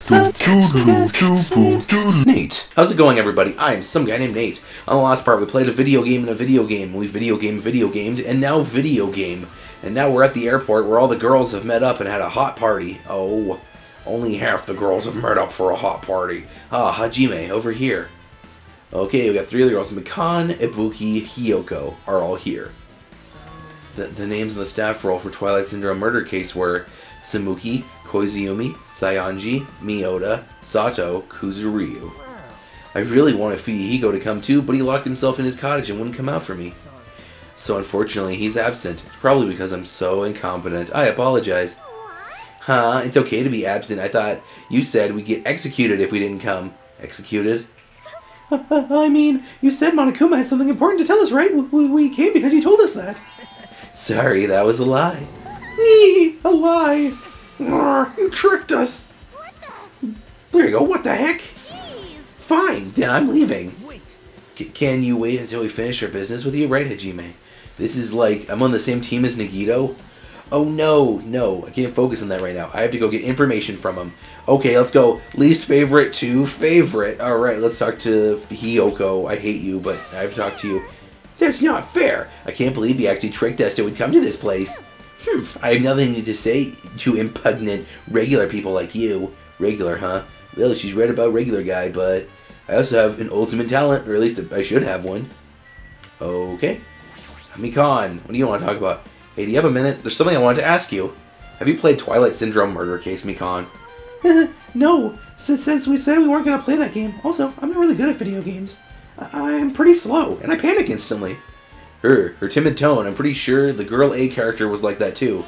Nate. How's it going, everybody? I'm some guy named Nate. On the last part, we played a video game in a video game. We video gamed, and now video game. And now we're at the airport where all the girls have met up and had a hot party. Oh, only half the girls have met up for a hot party. Ah, Hajime, over here. Okay, we got three of the girls. Makan, Ibuki, Hiyoko are all here. The names on the staff roll for Twilight Syndrome murder case were Samuki, Koizumi, Sayanji, Miyota, Sato, Kuzuryu. I really wanted Fuyuhiko to come too, but he locked himself in his cottage and wouldn't come out for me. So unfortunately, he's absent. It's probably because I'm so incompetent. I apologize. Huh, it's okay to be absent. I thought you said we'd get executed if we didn't come. Executed? I mean, you said Monokuma has something important to tell us, right? We came because you told us that. Sorry, that was a lie. A lie. You tricked us. There you go. What the heck? Jeez. Fine, then I'm leaving. Can you wait until we finish our business with you, right, Hajime? This is like, I'm on the same team as Nagito. Oh, no, I can't focus on that right now. I have to go get information from him. Okay, let's go. Least favorite to favorite. Alright, let's talk to Hiyoko. I hate you, but I have to talk to you. That's not fair. I can't believe you actually tricked us that we'd come to this place. I have nothing to say to impugnant regular people like you. Regular, huh? Well, she's read about regular guy, but I also have an ultimate talent, or at least I should have one. Okay. Makan, what do you want to talk about? Hey, do you have a minute? There's something I wanted to ask you. Have you played Twilight Syndrome murder case, Makan? No, since we said we weren't going to play that game. Also, I'm not really good at video games. I'm pretty slow, and I panic instantly. Her timid tone, I'm pretty sure the girl A character was like that too.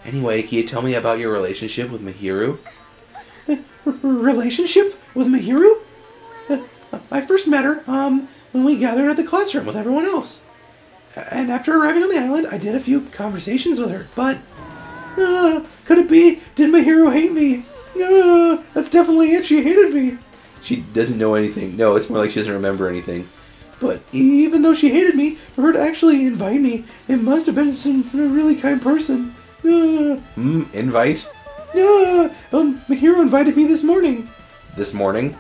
Anyway, can you tell me about your relationship with Mihiru? Relationship with Mihiru? I first met her, when we gathered at the classroom with everyone else. And after arriving on the island, I did a few conversations with her, but... could it be? Did Mihiru hate me? That's definitely it, she hated me. She doesn't know anything. No, it's more like she doesn't remember anything. But even though she hated me, for her to actually invite me, it must have been some really kind person. Invite? Mihiru invited me this morning. This morning?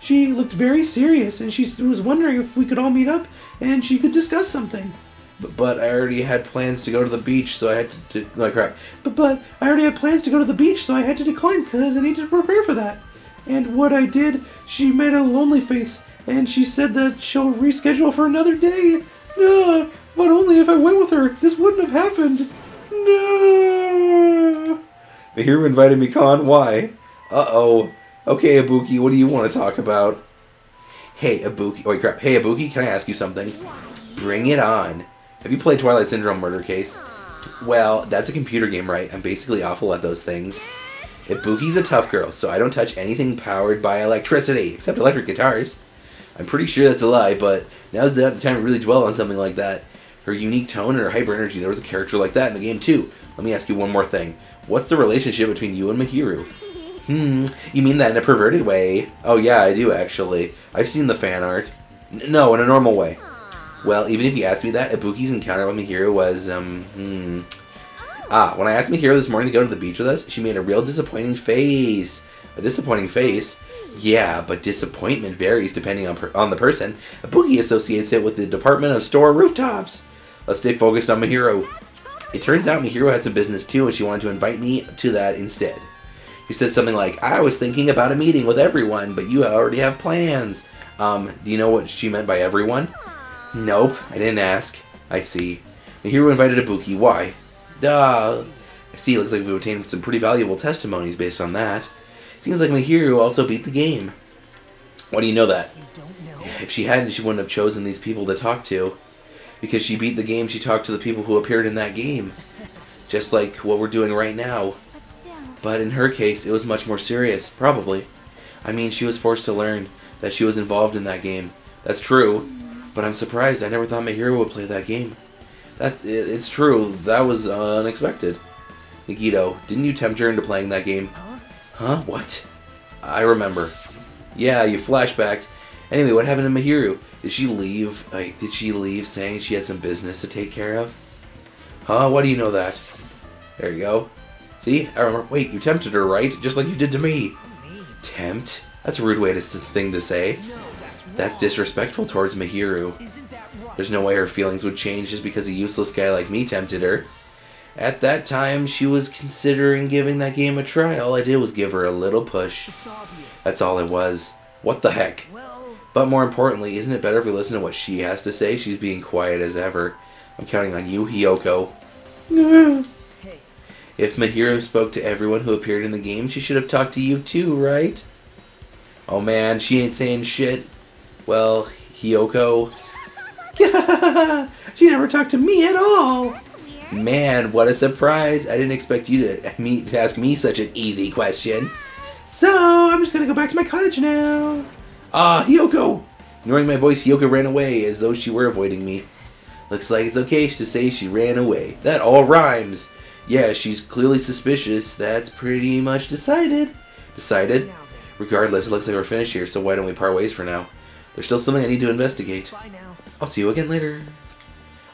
She looked very serious, and she was wondering if we could all meet up, and she could discuss something. But I already had plans to go to the beach, so I had to like, crap. But I already had plans to go to the beach, so I had to decline, because I needed to prepare for that. And what I did, she made a lonely face, and she said that she'll reschedule for another day. But only if I went with her. This wouldn't have happened. No. Mihiru invited Makan. Why? Uh-oh. Okay, Ibuki, what do you want to talk about? Hey, Ibuki. Oh, wait, crap. Hey, Ibuki, can I ask you something? Bring it on. Have you played Twilight Syndrome murder case? Well, that's a computer game, right? I'm basically awful at those things. Ibuki's a tough girl, so I don't touch anything powered by electricity, except electric guitars. I'm pretty sure that's a lie, but now's not the time to really dwell on something like that. Her unique tone and her hyper energy, there was a character like that in the game too. Let me ask you one more thing. What's the relationship between you and Mihiru? You mean that in a perverted way? Oh yeah, I do actually. I've seen the fan art. No, in a normal way. Well, even if you asked me that, Ibuki's encounter with Mihiru was, when I asked Mihiru this morning to go to the beach with us, she made a real disappointing face. A disappointing face? Yeah, but disappointment varies depending on the person. Ibuki associates it with the Department of Store rooftops. Let's stay focused on Mihiru. It turns out Mihiru had some business too, and she wanted to invite me to that instead. She said something like, I was thinking about a meeting with everyone, but you already have plans. Do you know what she meant by everyone? Nope, I didn't ask. I see. Mihiru invited Ibuki. Why? I see, looks like we've obtained some pretty valuable testimonies based on that. Seems like Mihiru also beat the game. Why do you know that? If she hadn't, she wouldn't have chosen these people to talk to. Because she beat the game, she talked to the people who appeared in that game. Just like what we're doing right now. But in her case, it was much more serious, probably. I mean, she was forced to learn that she was involved in that game. That's true, but I'm surprised. I never thought Mihiru would play that game. It's true, that was unexpected. Nagito, didn't you tempt her into playing that game? Huh? What? I remember. Yeah, you flashbacked. Anyway, what happened to Mihiru? Did she leave? Did she leave saying she had some business to take care of? Huh? Why do you know that? There you go. See? I remember. Wait, you tempted her, right? Just like you did to me. Tempt? That's a rude thing to say. That's disrespectful towards Mihiru. There's no way her feelings would change just because a useless guy like me tempted her. At that time, she was considering giving that game a try. All I did was give her a little push. That's all it was. What the heck? But more importantly, isn't it better if we listen to what she has to say? She's being quiet as ever. I'm counting on you, Hiyoko. If Mihiru spoke to everyone who appeared in the game, she should have talked to you too, right? Oh man, she ain't saying shit. Well, Hiyoko... She never talked to me at all. Man, what a surprise. I didn't expect you to ask me such an easy question. So, I'm just gonna go back to my cottage now. Ah, Hiyoko! Ignoring my voice, Hiyoko ran away as though she were avoiding me. Looks like it's okay to say she ran away. That all rhymes. Yeah, she's clearly suspicious. That's pretty much decided. Decided? Regardless, it looks like we're finished here, so why don't we part ways for now? There's still something I need to investigate. Bye now. I'll see you again later.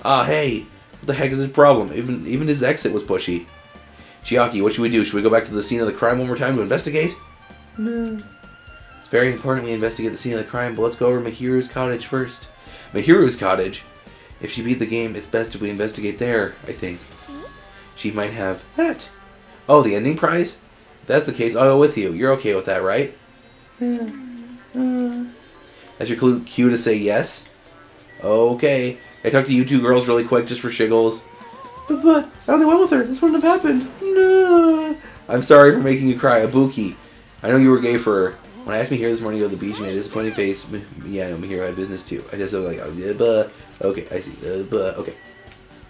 Ah, hey. What the heck is his problem? Even his exit was pushy. Chiaki, what should we do? Should we go back to the scene of the crime one more time to investigate? No. It's very important we investigate the scene of the crime, but let's go over Mihiru's cottage first. Mihiru's cottage? If she beat the game, it's best if we investigate there, I think. She might have... That. Oh, the ending prize? If that's the case, I'll go with you. You're okay with that, right? Yeah. That's your cue to say yes? Okay. I talked to you two girls really quick just for shiggles. But I only went with her. This wouldn't have happened. No. I'm sorry for making you cry. Ibuki. I know you were gay for her. When I asked Mihiru this morning to go to the beach, he made a disappointed face. Yeah, I know Mihiru had business too. I just like, oh, yeah, buh. Okay, I see. Okay.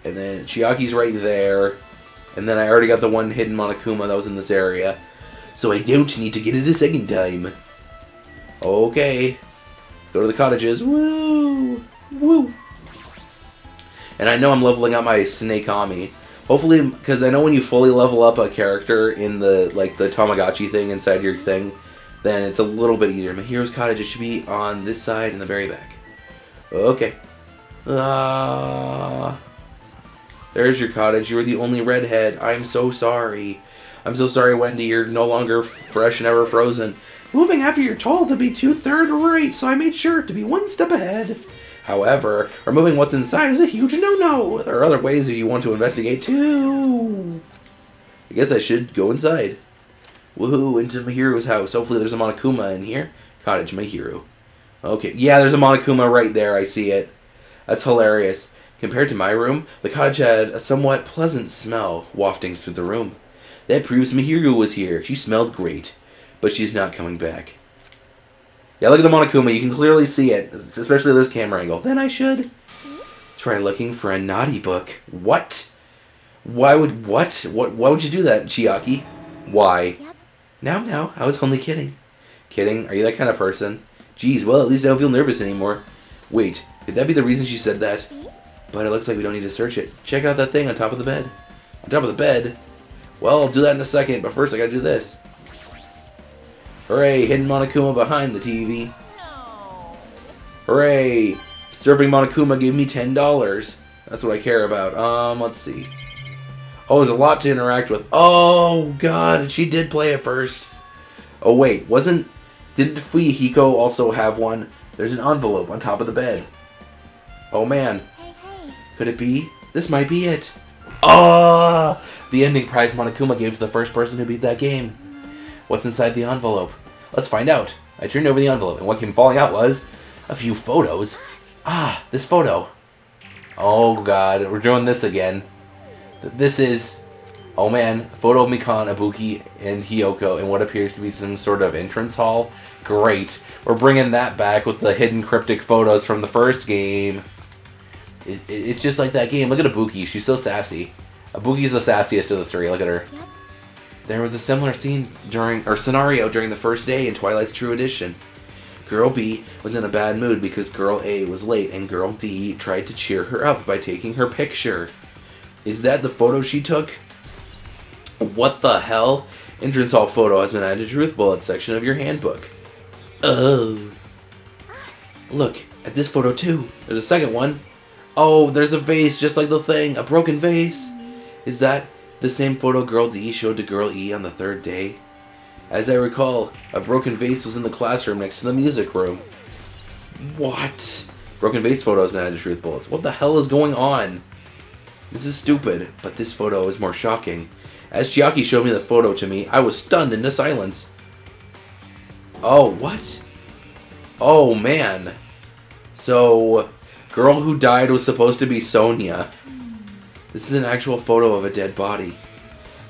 And then Chiaki's right there. And then I already got the one hidden Monokuma that was in this area. So I don't need to get it a second time. Okay. Go to the cottages. Woo! Woo! And I know I'm leveling up my Snake-Ami. Hopefully, because I know when you fully level up a character in the, like, the Tamagotchi thing inside your thing, then it's a little bit easier. Mihiru's cottage, it should be on this side in the very back. Okay. There's your cottage. You're the only redhead. I'm so sorry. I'm so sorry, Wendy. You're no longer fresh and ever frozen. Moving after you're told to be 2/3 right, so I made sure to be one step ahead. However, removing what's inside is a huge no-no. There are other ways if you want to investigate too. I guess I should go inside. Woohoo, into Mihiru's house. Hopefully there's a Monokuma in here. Cottage Mihiru. Okay, yeah, there's a Monokuma right there. I see it. That's hilarious. Compared to my room, the cottage had a somewhat pleasant smell wafting through the room. That proves Mihiru was here. She smelled great. But she's not coming back. Yeah, look at the Monokuma. You can clearly see it, especially this camera angle. Then I should try looking for a naughty book. What? Why would why would you do that, Chiaki? Why? Yep. Now, I was only kidding. Kidding? Are you that kind of person? Geez, well, at least I don't feel nervous anymore. Wait, could that be the reason she said that? But it looks like we don't need to search it. Check out that thing on top of the bed. On top of the bed? Well, I'll do that in a second, but first I gotta do this. Hooray, hidden Monokuma behind the TV. No. Hooray! Serving Monokuma gave me $10. That's what I care about. Let's see. Oh, there's a lot to interact with. Oh, God, she did play it first. Oh, wait, didn't Fuyuhiko also have one? There's an envelope on top of the bed. Oh, man. Hey, hey. Could it be? This might be it. Ah! The ending prize Monokuma gave to the first person who beat that game. What's inside the envelope? Let's find out. I turned over the envelope, and what came falling out was a few photos. Ah, this photo. Oh, God, we're doing this again. This is, oh man, a photo of Makan, Ibuki, and Hiyoko in what appears to be some sort of entrance hall. Great. We're bringing that back with the hidden cryptic photos from the first game. It's just like that game. Look at Ibuki. She's so sassy. Ibuki's the sassiest of the three. Look at her. Yep. There was a similar scenario during the first day in Twilight's True Edition. Girl B was in a bad mood because Girl A was late and Girl D tried to cheer her up by taking her picture. Is that the photo she took? What the hell? Entrance hall photo has been added to Truth Bullet section of your handbook. Oh. Look at this photo too. There's a second one. Oh, there's a vase just like the thing. A broken vase. Is that the same photo Girl D showed to Girl E on the third day? As I recall, a broken vase was in the classroom next to the music room. What? Broken vase photo has been added to truth bullets. What the hell is going on? This is stupid, but this photo is more shocking. As Chiaki showed me the photo to me, I was stunned into silence. Oh, what? Oh, man. So, girl who died was supposed to be Sonia. This is an actual photo of a dead body.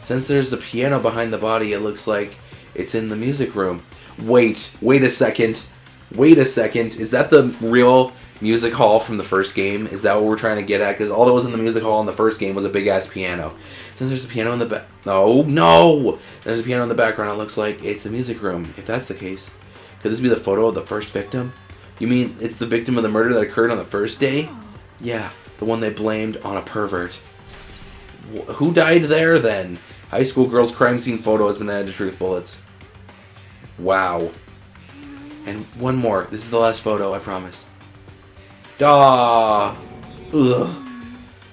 Since there's a piano behind the body, it looks like it's in the music room. Wait a second. Wait a second. Is that the real music hall from the first game? Is that what we're trying to get at? Because all that was in the music hall in the first game was a big-ass piano. Since there's a piano in the back... No! There's a piano in the background. It looks like it's the music room. If that's the case, could this be the photo of the first victim? You mean it's the victim of the murder that occurred on the first day? Yeah, the one they blamed on a pervert. Who died there, then? High school girl's crime scene photo has been added to truth bullets. Wow. And one more. This is the last photo, I promise. Ugh.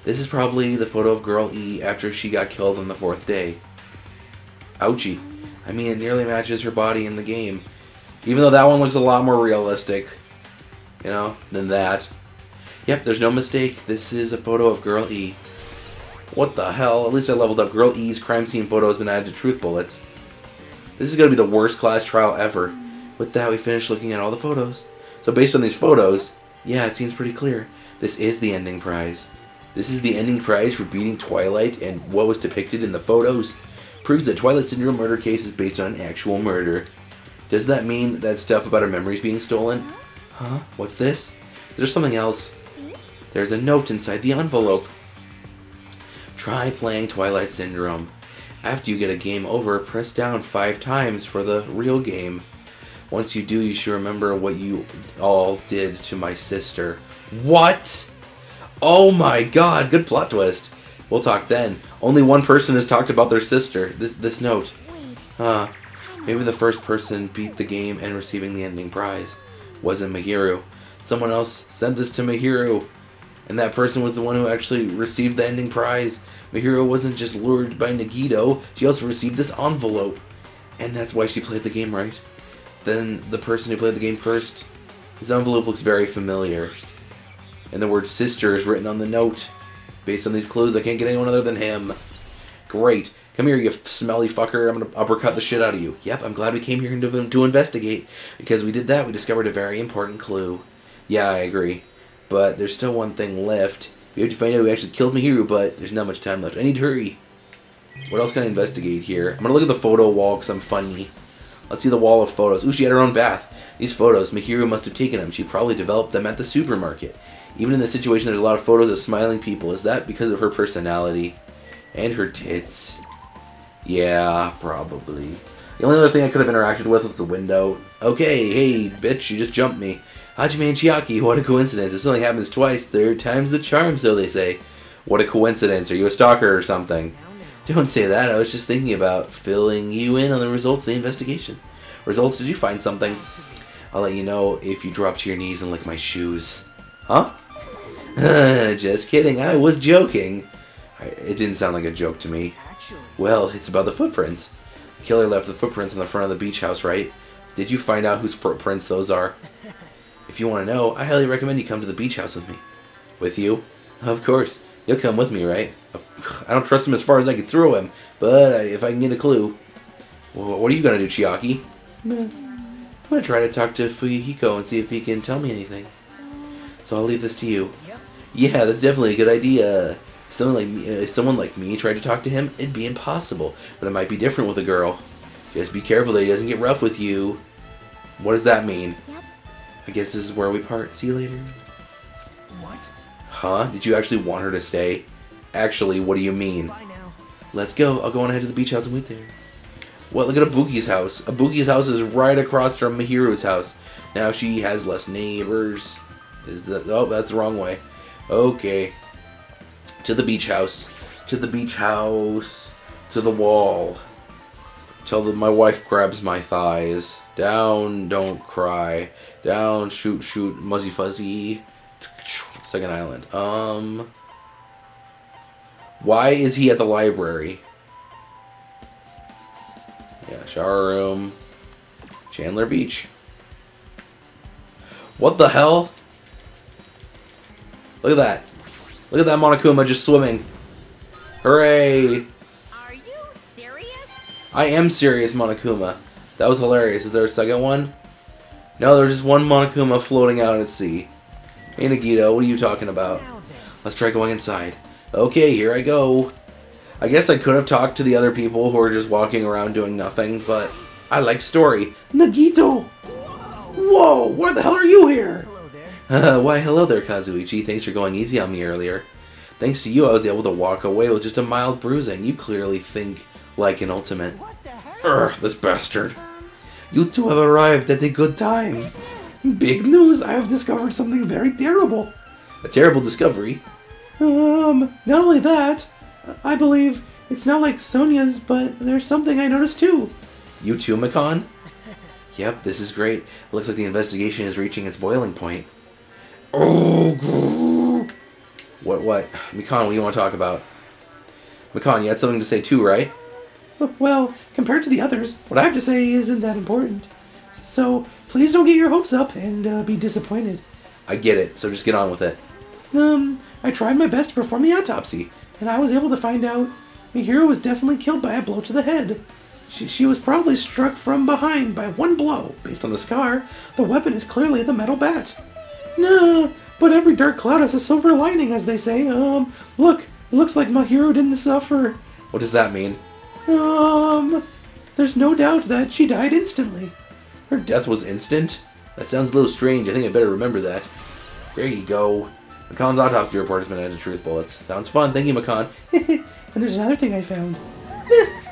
This is probably the photo of girl E after she got killed on the 4th day. Ouchie. I mean, it nearly matches her body in the game. Even though that one looks a lot more realistic, you know, than that. Yep, there's no mistake. This is a photo of girl E. What the hell? At least I leveled up. Girl E's crime scene photo has been added to truth bullets. This is going to be the worst class trial ever. With that, we finished looking at all the photos. So based on these photos, yeah, it seems pretty clear. This is the ending prize. This is the ending prize for beating Twilight, and what was depicted in the photos proves that Twilight Syndrome murder case is based on an actual murder. Does that mean that stuff about our memories being stolen? Huh? What's this? There's something else. There's a note inside the envelope. Try playing Twilight Syndrome. After you get a game over, press down 5 times for the real game. Once you do, you should remember what you all did to my sister. What? Oh my god, good plot twist. We'll talk then. Only one person has talked about their sister. This note. Huh. Maybe the first person beat the game and receiving the ending prize wasn't Mihiru. Someone else sent this to Mihiru. And that person was the one who actually received the ending prize. Mihiru wasn't just lured by Nagito, she also received this envelope. And that's why she played the game right. Then the person who played the game first, his envelope looks very familiar. And the word sister is written on the note. Based on these clues, I can't get anyone other than him. Great. Come here, you smelly fucker. I'm going to uppercut the shit out of you. Yep, I'm glad we came here to investigate. Because we did that, we discovered a very important clue. Yeah, I agree. But there's still one thing left. We have to find out who actually killed Mihiru, but there's not much time left. I need to hurry. What else can I investigate here? I'm going to look at the photo wall because I'm funny. Let's see the wall of photos. Ooh, she had her own bath. These photos, Mihiru must have taken them. She probably developed them at the supermarket. Even in this situation, there's a lot of photos of smiling people. Is that because of her personality? And her tits? Yeah, probably. The only other thing I could have interacted with was the window. Okay, hey, bitch, you just jumped me. Hajime and Chiaki, what a coincidence. If something happens twice, third time's the charm, so they say. What a coincidence. Are you a stalker or something? Don't say that. I was just thinking about filling you in on the results of the investigation. Results, did you find something? I'll let you know if you drop to your knees and lick my shoes. Huh? Just kidding. I was joking. It didn't sound like a joke to me. Well, it's about the footprints. The killer left the footprints on the front of the beach house, right? Did you find out whose footprints those are? If you want to know, I highly recommend you come to the beach house with me. With you? Of course. You'll come with me, right? I don't trust him as far as I can throw him, but if I can get a clue. Well, what are you going to do, Chiaki? I'm going to try to talk to Fuyuhiko and see if he can tell me anything. So I'll leave this to you. Yeah, that's definitely a good idea. If someone like me tried to talk to him, it'd be impossible. But it might be different with a girl. Just be careful that he doesn't get rough with you. What does that mean? I guess this is where we part. See you later. What? Huh? Did you actually want her to stay? Actually, what do you mean? Bye now. Let's go. I'll go on ahead to the beach house and wait there. Well, look at Ibuki's house. Ibuki's house is right across from Mihiru's house. Now she has less neighbors. Oh, that's the wrong way. Okay. To the beach house. To the beach house. To the wall. Till my wife grabs my thighs. Down, don't cry. Down, shoot, shoot, muzzy fuzzy. Second island. Why is he at the library? Yeah, shower room. Chandler Beach. What the hell? Look at that. Look at that Monokuma just swimming. Hooray! Are you serious? I am serious, Monokuma. That was hilarious. Is there a second one? No, there's just one Monokuma floating out at sea. Hey, Nagito, what are you talking about? Let's try going inside. Okay, here I go. I guess I could have talked to the other people who are just walking around doing nothing, but I like story. Nagito! Whoa, where the hell are you here? Why, hello there, Kazuichi. Thanks for going easy on me earlier. Thanks to you, I was able to walk away with just a mild bruising. You clearly think like an ultimate. Urgh, this bastard. You two have arrived at a good time. Big news, I have discovered something very terrible. A terrible discovery? Not only that, I believe it's not like Sonia's, but there's something I noticed too. You too, Makan? Yep, this is great. It looks like the investigation is reaching its boiling point. Oh, What? Makan, what do you want to talk about? Makan, you had something to say too, right? well, compared to the others, what I have to say isn't that important. So, please don't get your hopes up and be disappointed. I get it, so just get on with it. I tried my best to perform the autopsy, and I was able to find out Mihiro was definitely killed by a blow to the head. She was probably struck from behind by one blow. Based on the scar, the weapon is clearly the metal bat. No, but every dark cloud has a silver lining, as they say. Look, it looks like Mihiro didn't suffer. What does that mean? There's no doubt that she died instantly. Her death was instant? That sounds a little strange. I think I better remember that. There you go. Makan's autopsy report has been added to Truth Bullets. Sounds fun. Thank you, Makan. And there's another thing I found.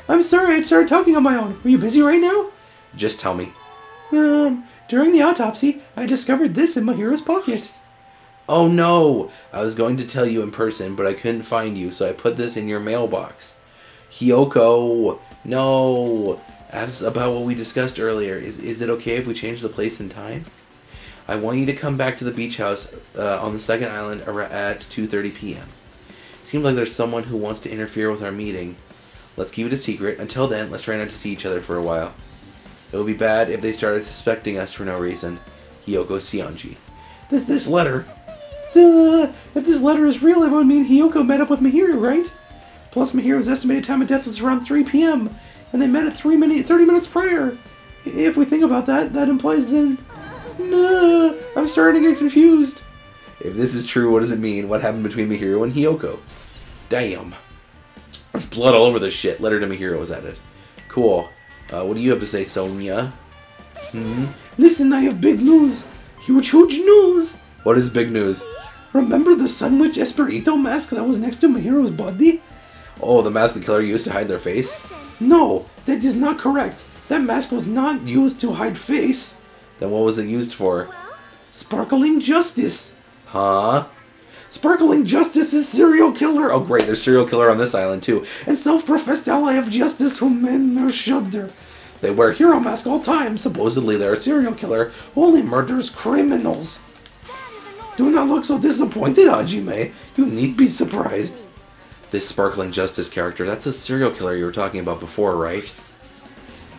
I'm sorry, I started talking on my own. Are you busy right now? Just tell me. During the autopsy, I discovered this in Mihiro's pocket. Oh no! I was going to tell you in person, but I couldn't find you, so I put this in your mailbox. Hyoko! No! As about what we discussed earlier, is it okay if we change the place and time? I want you to come back to the beach house on the second island at 2:30 p.m. Seems like there's someone who wants to interfere with our meeting. Let's keep it a secret. Until then, let's try not to see each other for a while. It would be bad if they started suspecting us for no reason. Hyoko Sionji. This letter. If this letter is real, it would mean Hyoko met up with Mihiro, right? Plus, Mihiro's estimated time of death was around 3 p.m., and they met at 30 minutes prior. If we think about that, that implies then... No, I'm starting to get confused. If this is true, what does it mean? What happened between Mihiro and Hyoko? Damn. There's blood all over this shit. Letter to Mihiro was added. Cool. What do you have to say, Sonia? Listen, I have big news. Huge news. What is big news? Remember the Sun Witch Esperito mask that was next to Mihiro's body? Oh, the mask the killer used to hide their face? No, that is not correct. That mask was not used to hide face. Then what was it used for? Sparkling Justice. Huh? Sparkling Justice is serial killer. Oh great, there's serial killer on this island too. And self-professed ally of justice whom men are shudder. They wear hero mask all time. Supposedly they're a serial killer. Who only murders criminals. Do not look so disappointed, Hajime. You need be surprised. This Sparkling Justice character, that's a serial killer you were talking about before, right?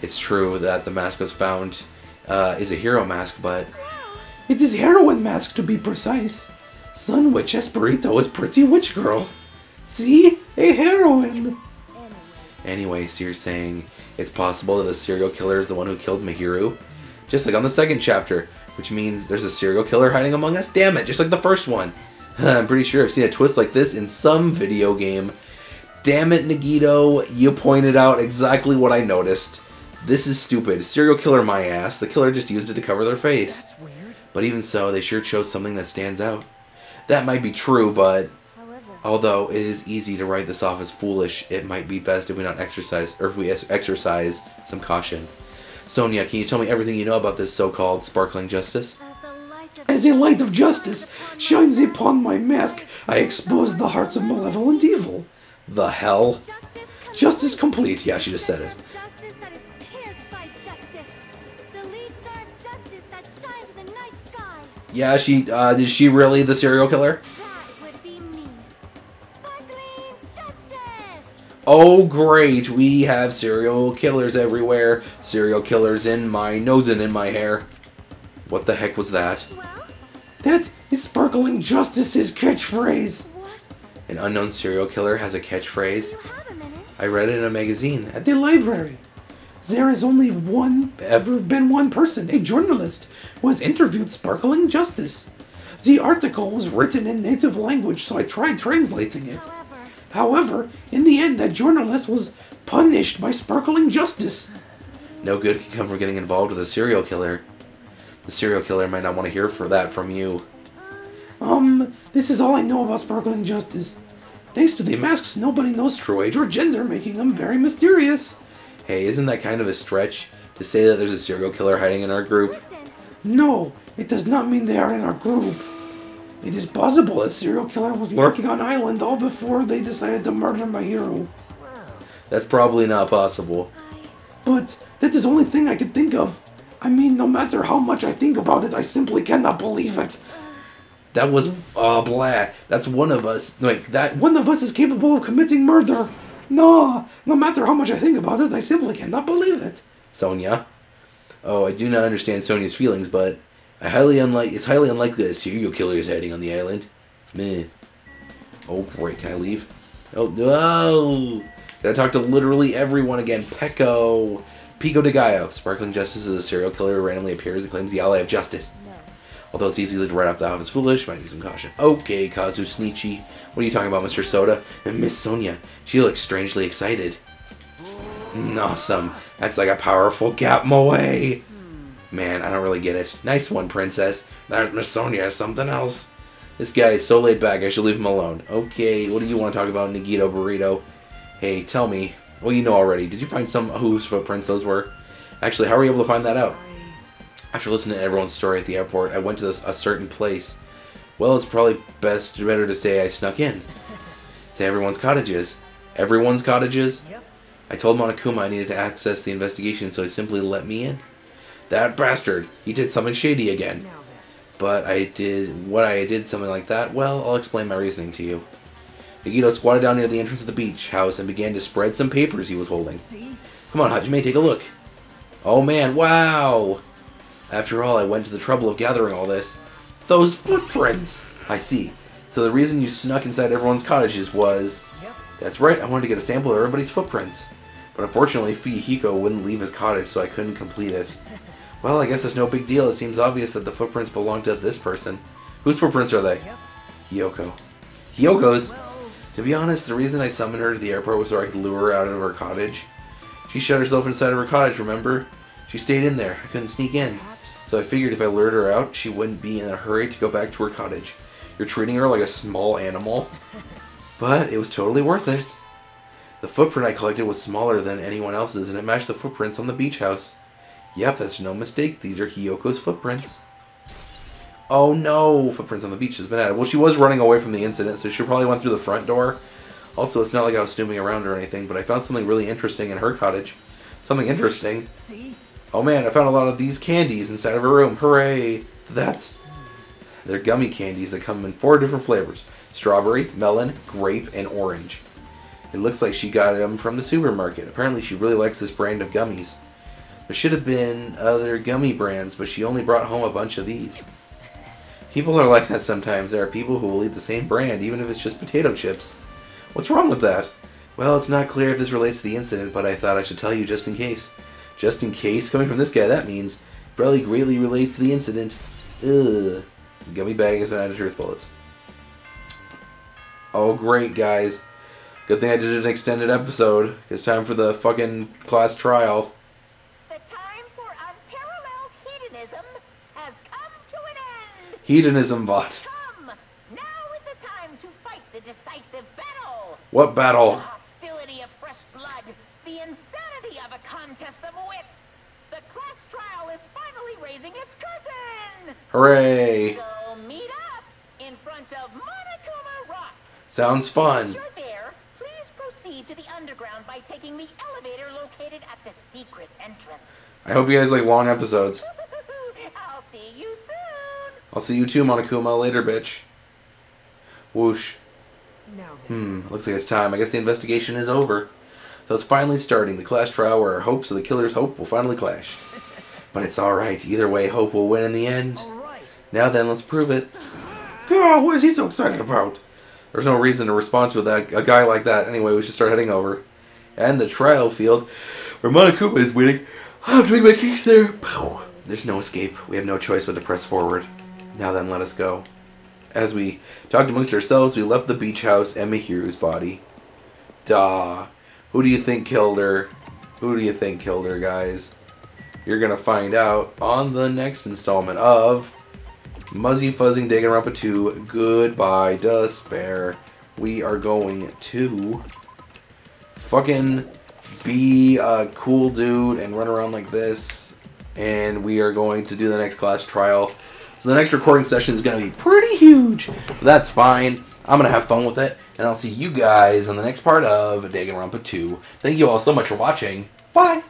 It's true that the mask was found is a hero mask, but... It is heroine mask, to be precise. Sun Witch Esperito is pretty witch girl. See? A heroine. Anyway, so you're saying it's possible that the serial killer is the one who killed Mihiro? Just like on the second chapter, which means there's a serial killer hiding among us? Damn it, just like the first one. I'm pretty sure I've seen a twist like this in some video game. Damn it, Nagito, you pointed out exactly what I noticed. This is stupid. Serial killer my ass. The killer just used it to cover their face. That's weird. But even so, they sure chose something that stands out. That might be true, but... although it is easy to write this off as foolish, it might be best if we exercise some caution. Sonia, can you tell me everything you know about this so-called Sparkling Justice? As a light of justice shines upon my mask, I expose the hearts of malevolent evil. The hell? Justice complete. Yeah, she just said it. Yeah, is she really the serial killer? Oh, great. We have serial killers everywhere. Serial killers in my nose and in my hair. What the heck was that? Well, That is Sparkling Justice's catchphrase. what? An unknown serial killer has a catchphrase. You have a minute. I read it in a magazine. At the library, there has only ever been one person, a journalist, who has interviewed Sparkling Justice. The article was written in native language, so I tried translating it. However, in the end, that journalist was punished by Sparkling Justice. No good can come from getting involved with a serial killer. The serial killer might not want to hear that from you. This is all I know about Sparkling Justice. Thanks to the masks, nobody knows true age or gender, making them very mysterious. Hey, isn't that kind of a stretch to say that there's a serial killer hiding in our group? Listen, No, it does not mean they are in our group. It is possible a serial killer was lurking on island all before they decided to murder my hero. That's probably not possible. But that is the only thing I could think of. I mean, no matter how much I think about it, I simply cannot believe it. That was, blah. That's one of us. Like, that. One of us is capable of committing murder. No matter how much I think about it, I simply cannot believe it. Sonia? Oh, I do not understand Sonia's feelings, but it's highly unlikely that a serial killer is hiding on the island. Meh. Oh, great. Can I leave? Oh, no! Gotta talk to literally everyone again. Pico de Gallo. Sparkling Justice is a serial killer who randomly appears and claims the ally of justice. no. Although it's easy to write off the office foolish, might need some caution. Okay, Kazu Sneechy. What are you talking about, Mr. Soda? And Miss Sonia. She looks strangely excited. Awesome. That's like a powerful gap moe. Man, I don't really get it. Nice one, princess. That Miss Sonia is something else. This guy is so laid back, I should leave him alone. Okay, what do you want to talk about, Nagito Burrito? Hey, tell me. Well, you know already. Did you find whose footprints those were? Actually, how were you able to find that out? After listening to everyone's story at the airport, I went to a certain place. Well, it's probably better to say I snuck in. To everyone's cottages. Everyone's cottages? Yep. I told Monokuma I needed to access the investigation, so he simply let me in. That bastard! He did something shady again. Now then. But I did something like that, well, I'll explain my reasoning to you. Nagito squatted down near the entrance of the beach house and began to spread some papers he was holding. See? Come on, Hajime, take a look. Oh man, wow! After all, I went to the trouble of gathering all this. Those footprints! I see. So the reason you snuck inside everyone's cottages was... Yep. That's right, I wanted to get a sample of everybody's footprints. But unfortunately, Fuyuhiko wouldn't leave his cottage, so I couldn't complete it. Well, I guess that's no big deal. It seems obvious that the footprints belong to this person. Whose footprints are they? Yep. Hyoko. Hyoko's? Well, To be honest, the reason I summoned her to the airport was so I could lure her out of her cottage. She shut herself inside of her cottage, remember? She stayed in there. I couldn't sneak in. perhaps. So I figured if I lured her out, she wouldn't be in a hurry to go back to her cottage. You're treating her like a small animal. But it was totally worth it. The footprint I collected was smaller than anyone else's, and it matched the footprints on the beach house. Yep, that's no mistake. These are Hyoko's footprints. Oh no! Footprints on the beach has been added. Well, she was running away from the incident, so she probably went through the front door. Also, it's not like I was snooping around or anything, but I found something really interesting in her cottage. Something interesting. See? Oh man, I found a lot of these candies inside of her room. Hooray! They're gummy candies that come in 4 different flavors. Strawberry, melon, grape, and orange. It looks like she got them from the supermarket. Apparently she really likes this brand of gummies. There should have been other gummy brands, but she only brought home a bunch of these. People are like that sometimes. There are people who will eat the same brand, even if it's just potato chips. What's wrong with that? Well, it's not clear if this relates to the incident, but I thought I should tell you just in case. Just in case? Coming from this guy, that means probably greatly relates to the incident. Ugh. The gummy bag has been added to Earth Bullets. Oh, great, guys. Good thing I did an extended episode. It's time for the fucking class trial. The time for unparalleled hedonism has come to an end. Hedonism bot. Come, now is the time to fight the decisive battle. What The battle? hostility of fresh blood, the insanity of a contest of wits. The class trial is finally raising its curtain. Hooray. So meet up in front of Monokuma Rock. Sounds fun. Once you're there, please proceed to the underground by taking the elevator located at the secret entrance. I hope you guys like long episodes. I'll see you soon. I'll see you too, Monokuma. Later, bitch. Whoosh. Now then. Looks like it's time. I guess the investigation is over. So it's finally starting, the class trial where our hopes of the killer's hope will finally clash. But it's alright, either way, hope will win in the end. Now then, let's prove it. God, what is he so excited about? There's no reason to respond to a guy like that. Anyway, we should start heading over. And the trial field, where Monokuma is waiting. I have to make my case there. There's no escape. We have no choice but to press forward. Now then, let us go. As we talked amongst ourselves, we left the beach house and Mihiru's body. Duh. Who do you think killed her? Who do you think killed her, guys? You're gonna find out on the next installment of Muzzy Fuzzing Danganronpa 2. Goodbye, despair. We are going to fucking be a cool dude and run around like this. And we are going to do the next class trial. So the next recording session is going to be pretty huge. But that's fine. I'm going to have fun with it. And I'll see you guys on the next part of Danganronpa 2. Thank you all so much for watching. Bye.